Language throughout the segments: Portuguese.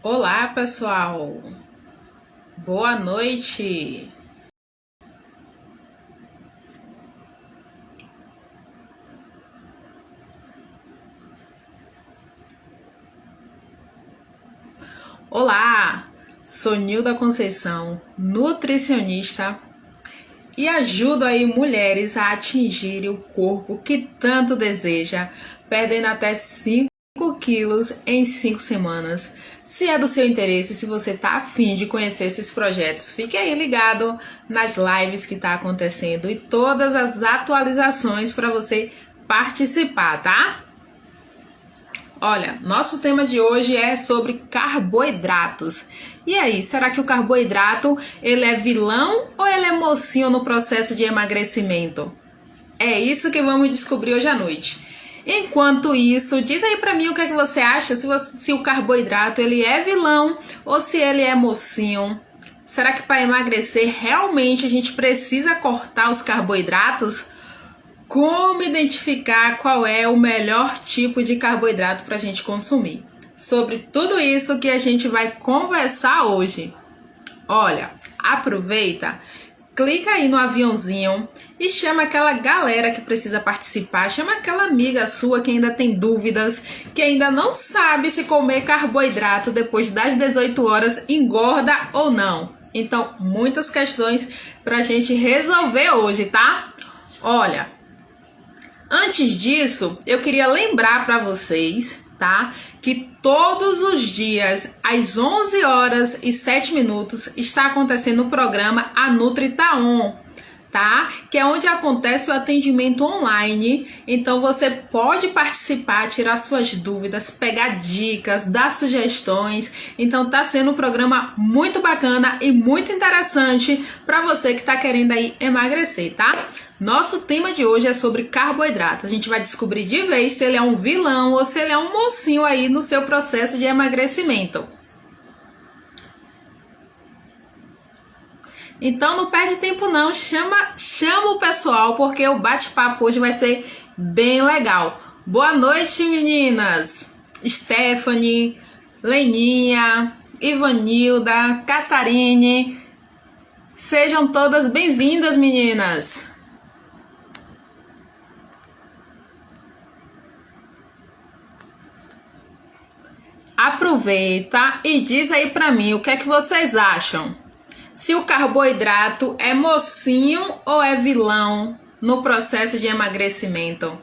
Olá, pessoal. Boa noite. Olá, sou Nilda Conceição, nutricionista e ajudo aí mulheres a atingirem o corpo que tanto deseja, perdendo até 5 quilos em 5 semanas. Se é do seu interesse, se você tá afim de conhecer esses projetos, fique aí ligado nas lives que tá acontecendo e todas as atualizações para você participar, tá? Olha, nosso tema de hoje é sobre carboidratos. E aí, será que o carboidrato ele é vilão ou ele é mocinho no processo de emagrecimento? É isso que vamos descobrir hoje à noite. Enquanto isso, diz aí pra mim o que é que você acha, se o carboidrato ele é vilão ou se ele é mocinho. Será que para emagrecer realmente a gente precisa cortar os carboidratos? Como identificar qual é o melhor tipo de carboidrato para a gente consumir? Sobre tudo isso que a gente vai conversar hoje. Olha, aproveita, clica aí no aviãozinho e chama aquela galera que precisa participar, chama aquela amiga sua que ainda tem dúvidas, que ainda não sabe se comer carboidrato depois das 18 horas engorda ou não. Então, muitas questões para a gente resolver hoje, tá? Olha, antes disso, eu queria lembrar para vocês, tá? Que todos os dias, às 11 horas e 7 minutos, está acontecendo o programa A Nutri Tá On, tá? Que é onde acontece o atendimento online. Então você pode participar, tirar suas dúvidas, pegar dicas, dar sugestões. Então tá sendo um programa muito bacana e muito interessante para você que tá querendo aí emagrecer, tá? Nosso tema de hoje é sobre carboidrato. A gente vai descobrir de vez se ele é um vilão ou se ele é um mocinho aí no seu processo de emagrecimento. Então não perde tempo não, chama o pessoal, porque o bate-papo hoje vai ser bem legal. Boa noite, meninas! Stephanie, Leninha, Ivanilda, Catarine. Sejam todas bem-vindas, meninas! Aproveita e diz aí pra mim o que é que vocês acham. Se o carboidrato é mocinho ou é vilão no processo de emagrecimento?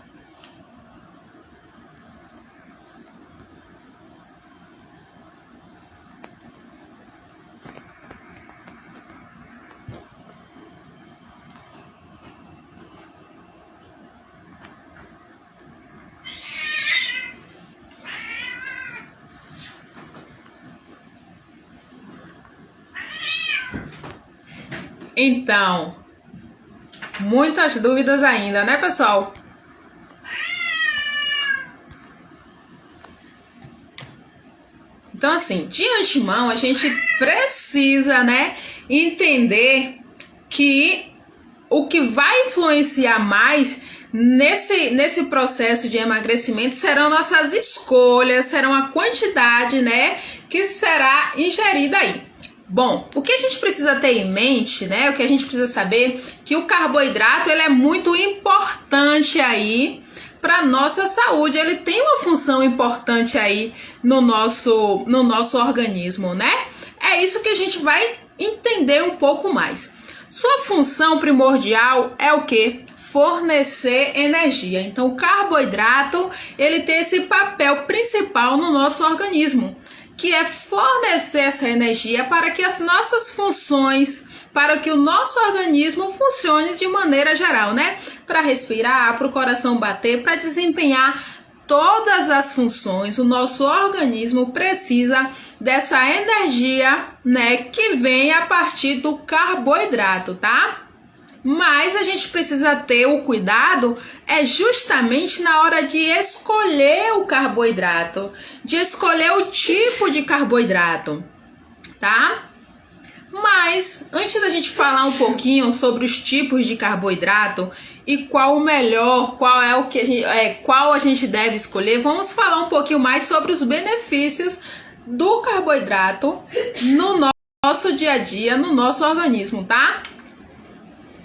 Então, muitas dúvidas ainda, né, pessoal? Então, assim, de antemão, a gente precisa, né, entender que o que vai influenciar mais nesse processo de emagrecimento serão nossas escolhas, serão a quantidade, né, que será ingerida aí. Bom, o que a gente precisa ter em mente, né? O que a gente precisa saber que o carboidrato ele é muito importante aí para nossa saúde. Ele tem uma função importante aí no nosso organismo, né? É isso que a gente vai entender um pouco mais. Sua função primordial é o quê? Fornecer energia. Então, o carboidrato ele tem esse papel principal no nosso organismo, que é fornecer essa energia para que as nossas funções, para que o nosso organismo funcione de maneira geral, né? Para respirar, para o coração bater, para desempenhar todas as funções, o nosso organismo precisa dessa energia, né? Que vem a partir do carboidrato, tá? Mas a gente precisa ter o cuidado justamente na hora de escolher o carboidrato, de escolher o tipo de carboidrato, tá? Mas antes da gente falar um pouquinho sobre os tipos de carboidrato e qual o melhor, qual a gente deve escolher, vamos falar um pouquinho mais sobre os benefícios do carboidrato no nosso dia a dia, no nosso organismo, tá?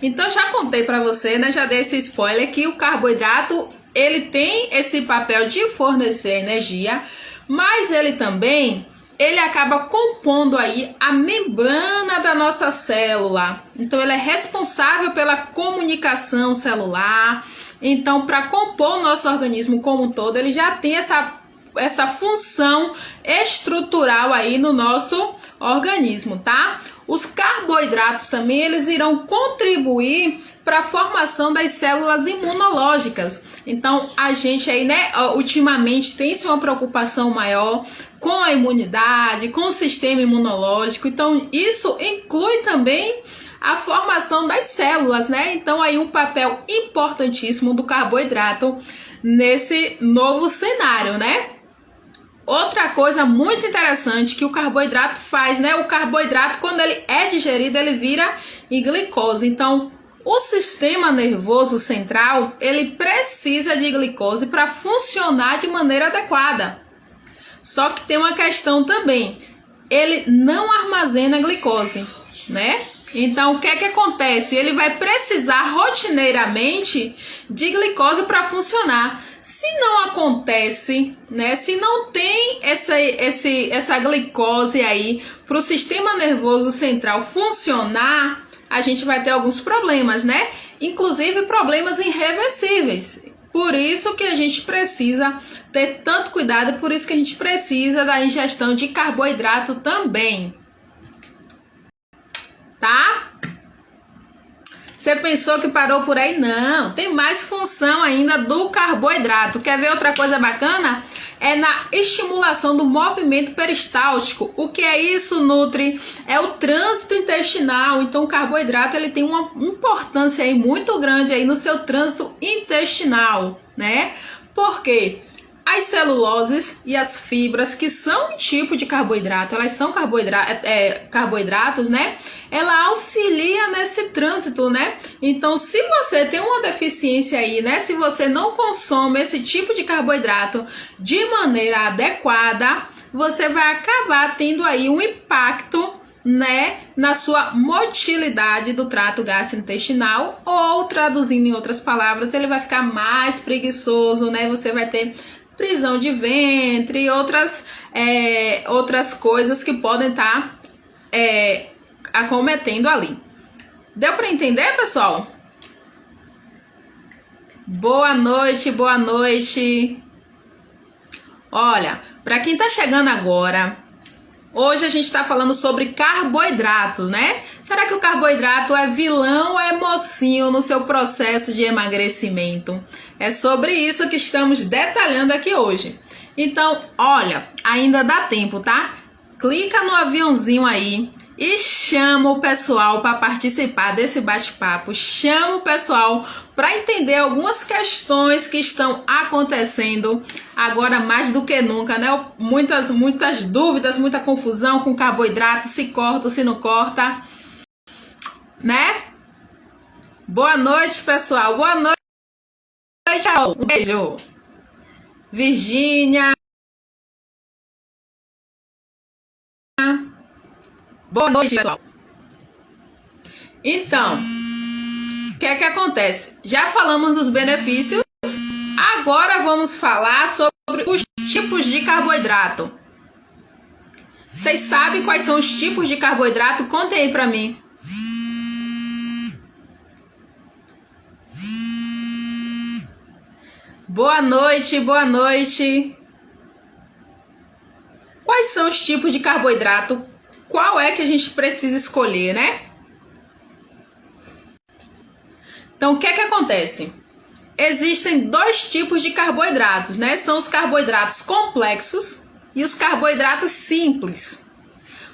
Então já contei para você, né? Já dei esse spoiler que o carboidrato, ele tem esse papel de fornecer energia, mas ele acaba compondo aí a membrana da nossa célula. Então ele é responsável pela comunicação celular. Então, para compor o nosso organismo como um todo, ele já tem essa função estrutural aí no nosso organismo, tá? Os carboidratos também, eles irão contribuir para a formação das células imunológicas. Então, a gente aí, né, ultimamente tem uma preocupação maior com a imunidade, com o sistema imunológico. Então, isso inclui também a formação das células, né? Então, aí um papel importantíssimo do carboidrato nesse novo cenário, né? Outra coisa muito interessante que o carboidrato faz, né? O carboidrato, quando ele é digerido, ele vira em glicose. Então, o sistema nervoso central, ele precisa de glicose para funcionar de maneira adequada. Só que tem uma questão também. Ele não armazena glicose, né? Então, o que é que acontece? Ele vai precisar rotineiramente de glicose para funcionar. Se não acontece, né? Se não tem essa glicose aí para o sistema nervoso central funcionar, a gente vai ter alguns problemas, né? Inclusive problemas irreversíveis. Por isso que a gente precisa ter tanto cuidado, por isso que a gente precisa da ingestão de carboidrato também. Tá? Você pensou que parou por aí? Não, tem mais função ainda do carboidrato. Quer ver outra coisa bacana? É na estimulação do movimento peristáltico. O que é isso, Nutri? É o trânsito intestinal. Então, o carboidrato ele tem uma importância aí muito grande aí no seu trânsito intestinal, né? Por quê? As celuloses e as fibras, que são um tipo de carboidrato, elas são carboidratos, né? Ela auxilia nesse trânsito, né? Então, se você tem uma deficiência aí, né? Se você não consome esse tipo de carboidrato de maneira adequada, você vai acabar tendo aí um impacto, né, na sua motilidade do trato gastrointestinal, ou traduzindo em outras palavras, ele vai ficar mais preguiçoso, né? Você vai ter prisão de ventre e outras coisas que podem estar acometendo ali. Deu para entender, pessoal? Boa noite, boa noite. Olha, para quem tá chegando agora, hoje a gente está falando sobre carboidrato, né? Será que o carboidrato é vilão ou é mocinho no seu processo de emagrecimento? É sobre isso que estamos detalhando aqui hoje. Então, olha, ainda dá tempo, tá? Clica no aviãozinho aí e chama o pessoal para participar desse bate-papo. Chama o pessoal para entender algumas questões que estão acontecendo agora mais do que nunca, né? Muitas dúvidas, muita confusão com carboidrato, se corta ou se não corta, né? Boa noite, pessoal. Boa noite. Tchau. Um beijo. Virgínia. Boa noite, pessoal. Então, o que é que acontece? Já falamos dos benefícios, agora vamos falar sobre os tipos de carboidrato. Vocês sabem quais são os tipos de carboidrato? Contem aí pra mim. Boa noite, boa noite. Quais são os tipos de carboidrato? Qual é que a gente precisa escolher, né? Então, o que é que acontece? Existem dois tipos de carboidratos, né? São os carboidratos complexos e os carboidratos simples.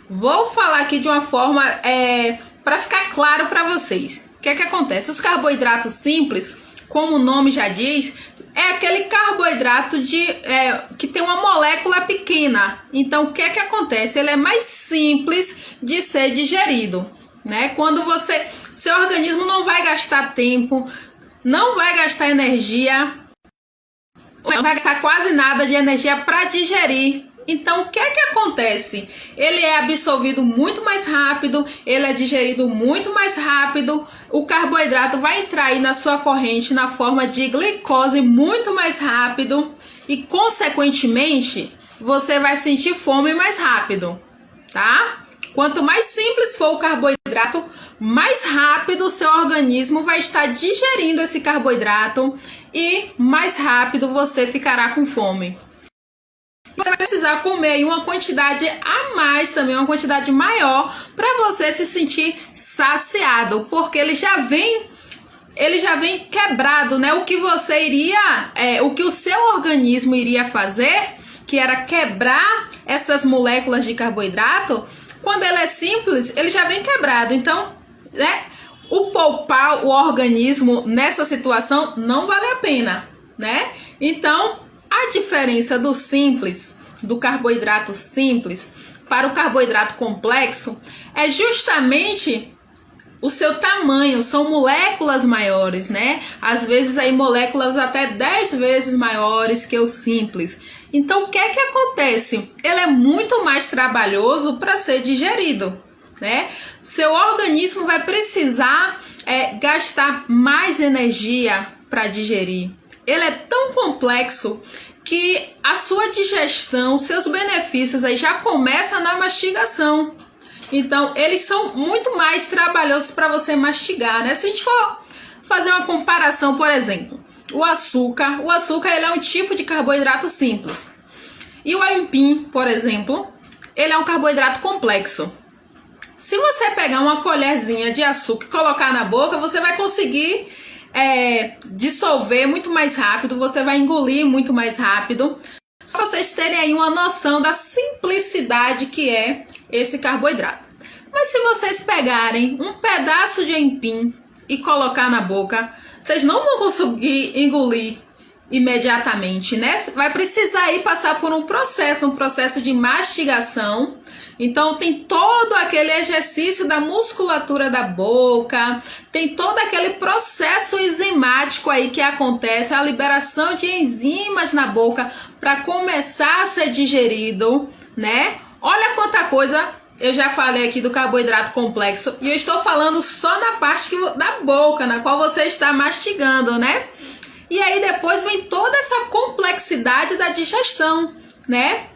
Vou falar aqui de uma forma para ficar claro para vocês. O que é que acontece? Os carboidratos simples, como o nome já diz, é aquele carboidrato que tem uma molécula pequena. Então, o que é que acontece? Ele é mais simples de ser digerido, né? Quando seu organismo não vai gastar tempo, não vai gastar energia, não vai gastar quase nada de energia para digerir. Então, o que é que acontece? acontece? Ele é absorvido muito mais rápido, ele é digerido muito mais rápido, o carboidrato vai entrar aí na sua corrente na forma de glicose muito mais rápido e, consequentemente, você vai sentir fome mais rápido, tá? Quanto mais simples for o carboidrato, mais rápido o seu organismo vai estar digerindo esse carboidrato e mais rápido você ficará com fome. Você vai precisar comer aí uma quantidade a mais também, uma quantidade maior, para você se sentir saciado, porque ele já vem quebrado, né? O que você iria, o que o seu organismo iria fazer, que era quebrar essas moléculas de carboidrato. Quando ele é simples, ele já vem quebrado. Então, né, o poupar o organismo nessa situação não vale a pena, né? Então, a diferença do simples, do carboidrato simples para o carboidrato complexo é justamente o seu tamanho. São moléculas maiores, né? Às vezes aí moléculas até 10 vezes maiores que o simples. Então, o que é que acontece? Ele é muito mais trabalhoso para ser digerido, né? Seu organismo vai precisar gastar mais energia para digerir. Ele é tão complexo que a sua digestão, seus benefícios aí já começam na mastigação. Então, eles são muito mais trabalhosos para você mastigar, né? Se a gente for fazer uma comparação, por exemplo, o açúcar ele é um tipo de carboidrato simples. E o aipim, por exemplo, ele é um carboidrato complexo. Se você pegar uma colherzinha de açúcar e colocar na boca, você vai conseguir dissolver muito mais rápido, você vai engolir muito mais rápido. Só para vocês terem aí uma noção da simplicidade que é esse carboidrato. Mas se vocês pegarem um pedaço de aipim e colocar na boca, vocês não vão conseguir engolir imediatamente, né? Vai precisar aí passar por um processo de mastigação. Então tem todo aquele exercício da musculatura da boca, tem todo aquele processo enzimático aí que acontece, a liberação de enzimas na boca para começar a ser digerido, né? Olha quanta coisa eu já falei aqui do carboidrato complexo e eu estou falando só na parte da boca, na qual você está mastigando, né? E aí depois vem toda essa complexidade da digestão, né?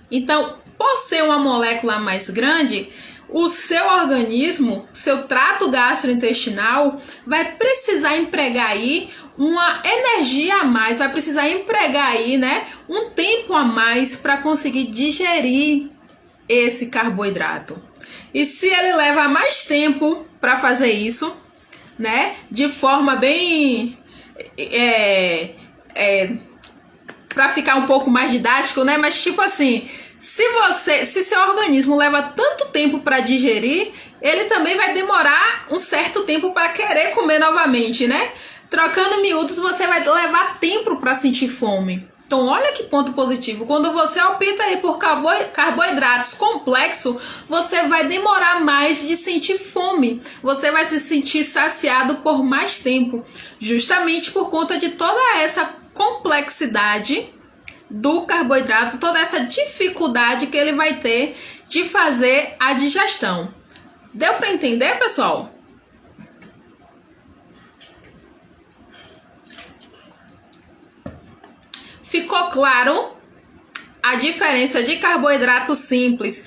Então, por ser uma molécula mais grande, o seu organismo, seu trato gastrointestinal vai precisar empregar aí uma energia a mais, vai precisar empregar aí, né, um tempo a mais para conseguir digerir esse carboidrato. E se ele leva mais tempo para fazer isso, né, de forma bem para ficar um pouco mais didático, né, mas tipo assim, se seu organismo leva tanto tempo para digerir, ele também vai demorar um certo tempo para querer comer novamente, né? Trocando miúdos, você vai levar tempo para sentir fome. Então, olha que ponto positivo. Quando você opta aí por carboidratos complexos, você vai demorar mais de sentir fome. Você vai se sentir saciado por mais tempo, justamente por conta de toda essa complexidade do carboidrato, toda essa dificuldade que ele vai ter de fazer a digestão. Deu para entender, pessoal? Ficou claro a diferença de carboidrato simples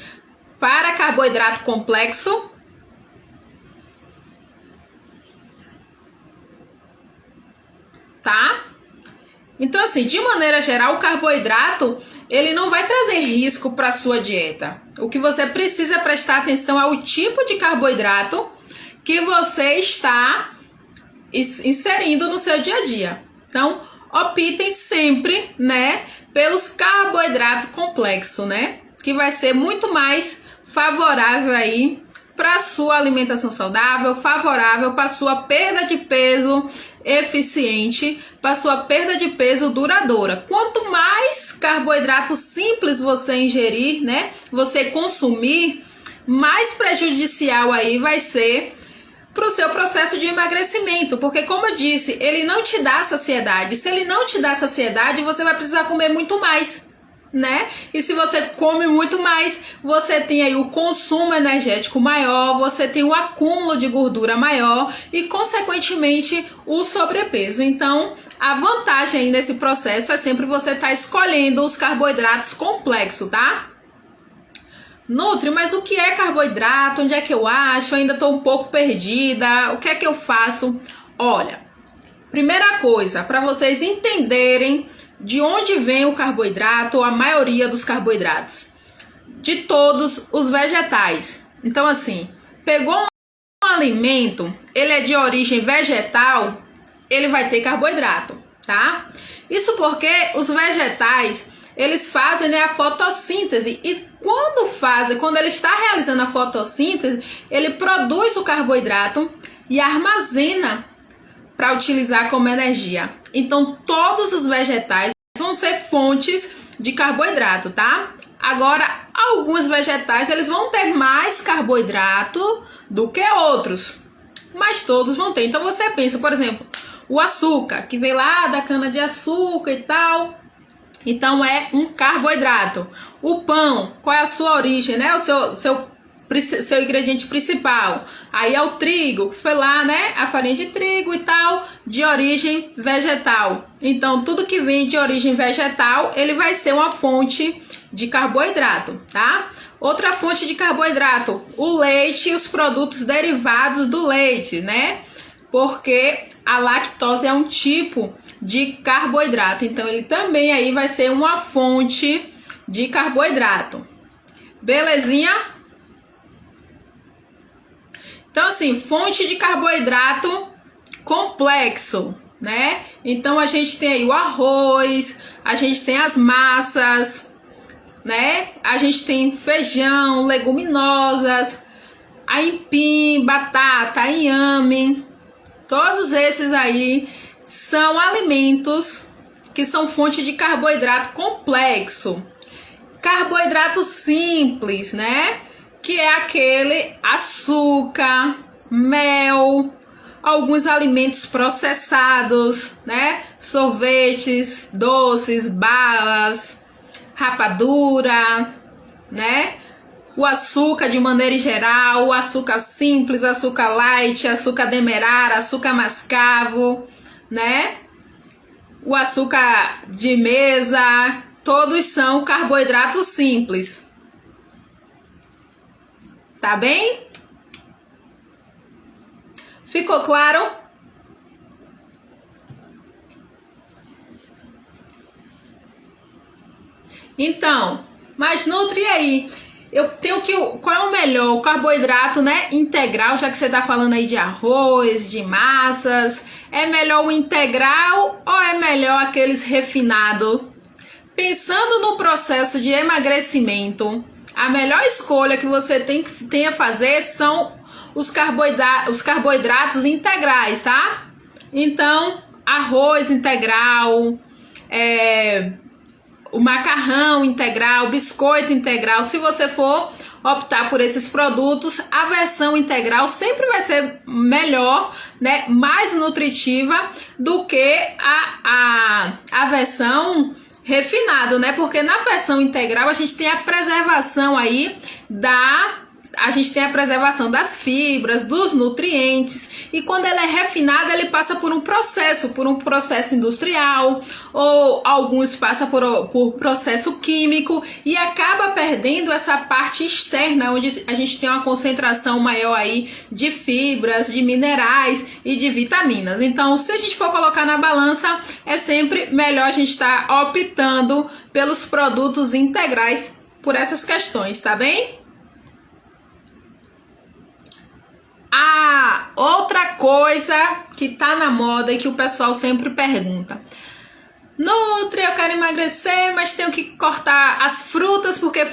para carboidrato complexo? Tá? Então, assim, de maneira geral, o carboidrato, ele não vai trazer risco para a sua dieta. O que você precisa prestar atenção é o tipo de carboidrato que você está inserindo no seu dia a dia. Então, optem sempre, né, pelos carboidratos complexos, né, que vai ser muito mais favorável aí para a sua alimentação saudável, favorável para a sua perda de peso eficiente, para a sua perda de peso duradoura. Quanto mais carboidrato simples você ingerir, né, você consumir, mais prejudicial aí vai ser para o seu processo de emagrecimento, porque como eu disse, ele não te dá saciedade. Se ele não te dá saciedade, você vai precisar comer muito mais, né? E se você come muito mais, você tem aí o consumo energético maior, você tem o acúmulo de gordura maior e, consequentemente, o sobrepeso. Então, a vantagem aí nesse processo é sempre você estar escolhendo os carboidratos complexos, tá? Nutri, mas o que é carboidrato? Onde é que eu acho? Eu ainda estou um pouco perdida. O que é que eu faço? Olha, primeira coisa, para vocês entenderem de onde vem o carboidrato, a maioria dos carboidratos, de todos os vegetais. Então, assim, pegou um alimento, ele é de origem vegetal, ele vai ter carboidrato, tá? Isso porque os vegetais, eles fazem, né, a fotossíntese, e quando ele está realizando a fotossíntese, ele produz o carboidrato e armazena para utilizar como energia. Então, todos os vegetais vão ser fontes de carboidrato, tá? Agora, alguns vegetais, eles vão ter mais carboidrato do que outros, mas todos vão ter. Então, você pensa, por exemplo, o açúcar, que vem lá da cana-de-açúcar e tal, então é um carboidrato. O pão, qual é a sua origem, né? O seu ingrediente principal. Aí é o trigo, que foi lá, né? A farinha de trigo e tal, de origem vegetal. Então, tudo que vem de origem vegetal, ele vai ser uma fonte de carboidrato, tá? Outra fonte de carboidrato, o leite e os produtos derivados do leite, né? Porque a lactose é um tipo de carboidrato. Então, ele também aí vai ser uma fonte de carboidrato. Belezinha? Então, assim, fonte de carboidrato complexo, né? Então, a gente tem aí o arroz, a gente tem as massas, né? A gente tem feijão, leguminosas, aipim, batata, inhame. Todos esses aí são alimentos que são fonte de carboidrato complexo. Carboidrato simples, né? Que é aquele açúcar, mel, alguns alimentos processados, né? Sorvetes, doces, balas, rapadura, né? O açúcar de maneira geral, o açúcar simples, açúcar light, açúcar demerara, açúcar mascavo, né? O açúcar de mesa, todos são carboidratos simples. Tá bem? Ficou claro? Então, mas Nutri aí, eu tenho que, qual é o melhor? O carboidrato, né, integral, já que você tá falando aí de arroz, de massas, é melhor o integral ou é melhor aqueles refinados? Pensando no processo de emagrecimento, a melhor escolha que você tem a fazer são os carboidratos integrais, tá? Então, arroz integral, o macarrão integral, biscoito integral. Se você for optar por esses produtos, a versão integral sempre vai ser melhor, né? Mais nutritiva do que a versão refinado, né? Porque na versão integral a gente tem a preservação aí das fibras, dos nutrientes, e quando ele é refinado, ele passa por um processo industrial, ou alguns passam por processo químico, e acaba perdendo essa parte externa, onde a gente tem uma concentração maior aí de fibras, de minerais e de vitaminas. Então, se a gente for colocar na balança, é sempre melhor a gente estar optando pelos produtos integrais por essas questões, tá bem? Outra coisa que tá na moda e que o pessoal sempre pergunta: Nutri, eu quero emagrecer, mas tenho que cortar as frutas porque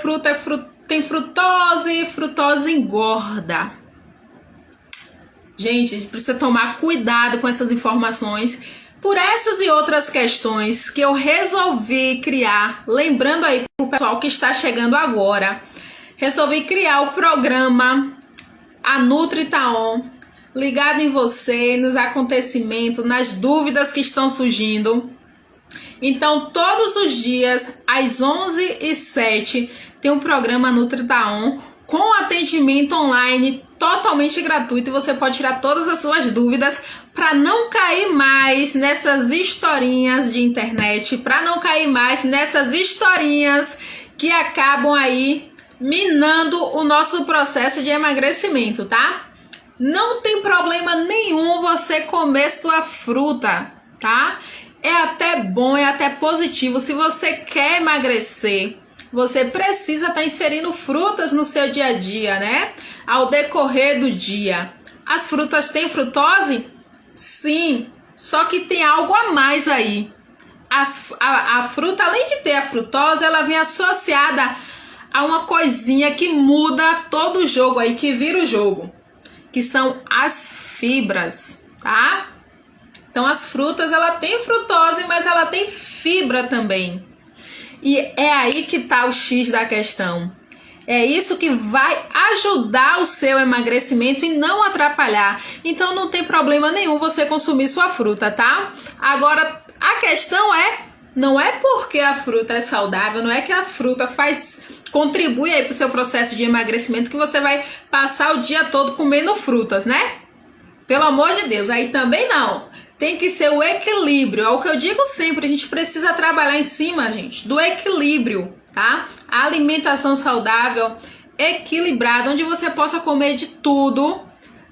tem frutose engorda. Gente, a gente precisa tomar cuidado com essas informações. Por essas e outras questões que eu resolvi criar, lembrando aí pro pessoal que está chegando agora, resolvi criar o programa A Nutri Tá On, ligado em você, nos acontecimentos, nas dúvidas que estão surgindo. Então, todos os dias, às 11h07, tem um programa Nutri da On com atendimento online totalmente gratuito. E você pode tirar todas as suas dúvidas para não cair mais nessas historinhas de internet, para não cair mais nessas historinhas que acabam aí minando o nosso processo de emagrecimento, tá? Não tem problema nenhum você comer sua fruta, tá? É até bom, é até positivo. Se você quer emagrecer, você precisa estar inserindo frutas no seu dia a dia, né? Ao decorrer do dia. As frutas têm frutose? Sim, só que tem algo a mais aí. A fruta, além de ter a frutose, ela vem associada a uma coisinha que muda todo o jogo aí, que vira o jogo, que são as fibras, tá? Então as frutas, ela tem frutose, mas ela tem fibra também. E é aí que tá o X da questão. É isso que vai ajudar o seu emagrecimento e não atrapalhar. Então não tem problema nenhum você consumir sua fruta, tá? Agora, a questão não é porque a fruta é saudável, não é que a fruta contribui aí pro seu processo de emagrecimento que você vai passar o dia todo comendo frutas, né? Pelo amor de Deus, aí também não. Tem que ser o equilíbrio, é o que eu digo sempre, a gente precisa trabalhar em cima, gente, do equilíbrio, tá? A alimentação saudável, equilibrada, onde você possa comer de tudo,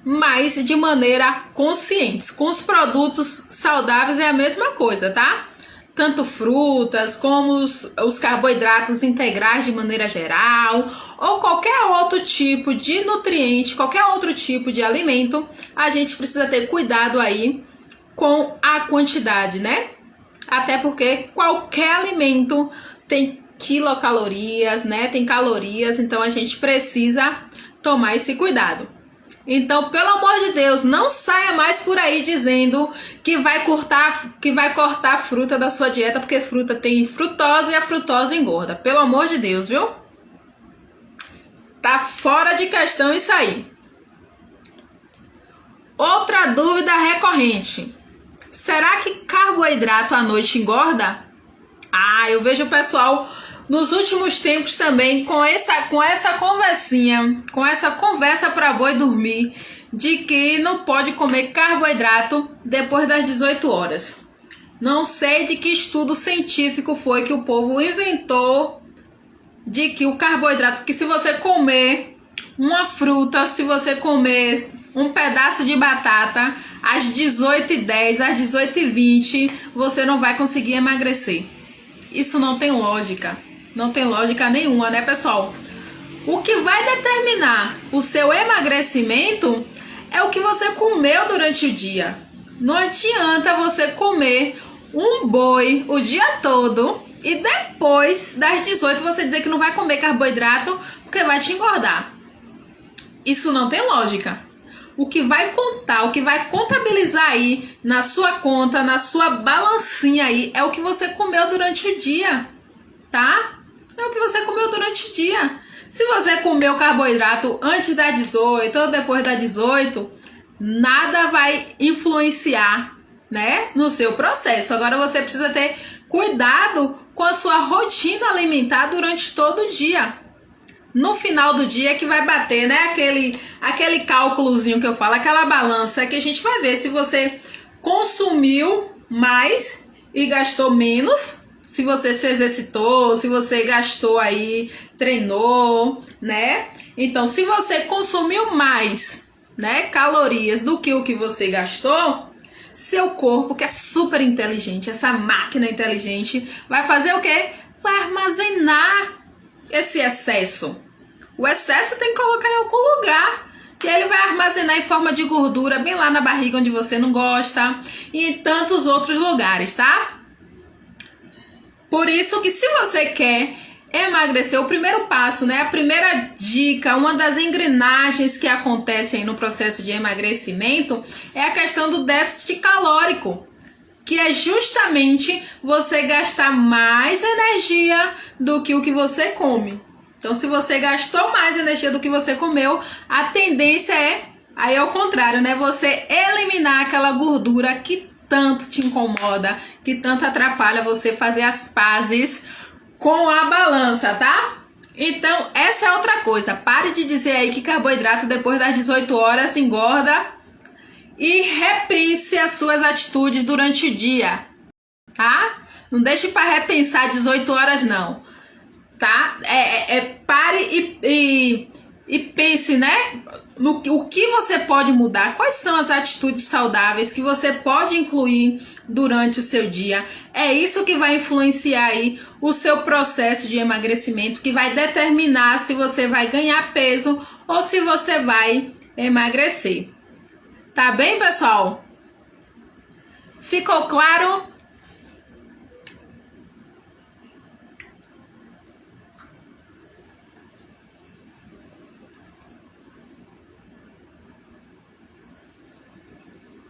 mas de maneira consciente. Com os produtos saudáveis é a mesma coisa, tá? Tanto frutas como os carboidratos integrais de maneira geral, ou qualquer outro tipo de nutriente, qualquer outro tipo de alimento, a gente precisa ter cuidado aí com a quantidade, né? Até porque qualquer alimento tem quilocalorias, né? Tem calorias, então a gente precisa tomar esse cuidado. Então, pelo amor de Deus, não saia mais por aí dizendo que vai cortar a fruta da sua dieta, porque fruta tem frutose e a frutose engorda. Pelo amor de Deus, viu? Tá fora de questão isso aí. Outra dúvida recorrente. Será que carboidrato à noite engorda? Eu vejo o pessoal nos últimos tempos também com essa conversinha, com essa conversa para boi dormir, de que não pode comer carboidrato depois das 18 horas. Não sei de que estudo científico foi que o povo inventou de que o carboidrato, que se você comer uma fruta, se você comer um pedaço de batata às 18h10, às 18h20, você não vai conseguir emagrecer. Isso não tem lógica. Não tem lógica nenhuma, né, pessoal? O que vai determinar o seu emagrecimento é o que você comeu durante o dia. Não adianta você comer um boi o dia todo e depois das 18 você dizer que não vai comer carboidrato porque vai te engordar. Isso não tem lógica. O que vai contar, o que vai contabilizar aí na sua conta, na sua balancinha aí, é o que você comeu durante o dia, tá? É o que você comeu durante o dia. Se você comeu carboidrato antes das 18 ou depois das 18, nada vai influenciar, né, no seu processo. Agora você precisa ter cuidado com a sua rotina alimentar durante todo o dia. No final do dia que vai bater, né, aquele cálculozinho que eu falo, aquela balança que a gente vai ver se você consumiu mais e gastou menos, se você se exercitou, se você gastou aí, treinou, né? Então, se você consumiu mais, né, calorias do que o que você gastou, seu corpo, que é super inteligente, essa máquina inteligente, vai fazer o quê? Vai armazenar esse excesso. O excesso tem que colocar em algum lugar. E ele vai armazenar em forma de gordura bem lá na barriga onde você não gosta. E em tantos outros lugares, tá? Por isso que se você quer emagrecer, o primeiro passo, né? A primeira dica, uma das engrenagens que acontecem no processo de emagrecimento é a questão do déficit calórico. Que é justamente você gastar mais energia do que o que você come. Então, se você gastou mais energia do que você comeu, a tendência é, aí ao contrário, né? Você eliminar aquela gordura que tanto te incomoda, que tanto atrapalha você fazer as pazes com a balança, tá? Então, essa é outra coisa. Pare de dizer aí que carboidrato depois das 18 horas engorda e repense as suas atitudes durante o dia, tá? Não deixe para repensar 18 horas, não, tá? Pare e pense, né? No o que você pode mudar, quais são as atitudes saudáveis que você pode incluir durante o seu dia. É isso que vai influenciar aí o seu processo de emagrecimento, que vai determinar se você vai ganhar peso ou se você vai emagrecer. Tá bem, pessoal? Ficou claro?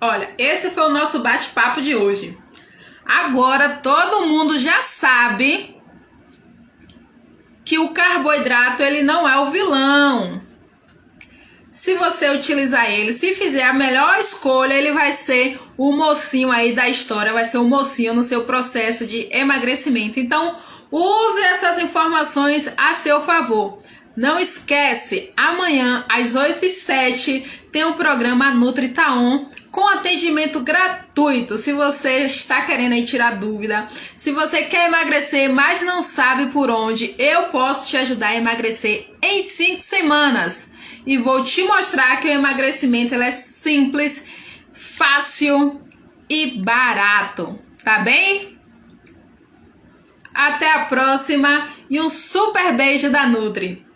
Olha, esse foi o nosso bate-papo de hoje. Agora todo mundo já sabe que o carboidrato ele não é o vilão. Se você utilizar ele, se fizer a melhor escolha, ele vai ser o mocinho aí da história, vai ser o mocinho no seu processo de emagrecimento. Então, use essas informações a seu favor. Não esquece, amanhã às 8h07 tem o programa Nutri Tá On com atendimento gratuito. Se você está querendo aí tirar dúvida, se você quer emagrecer, mas não sabe por onde, eu posso te ajudar a emagrecer em 5 semanas. E vou te mostrar que o emagrecimento ele é simples, fácil e barato. Tá bem? Até a próxima e um super beijo da Nutri.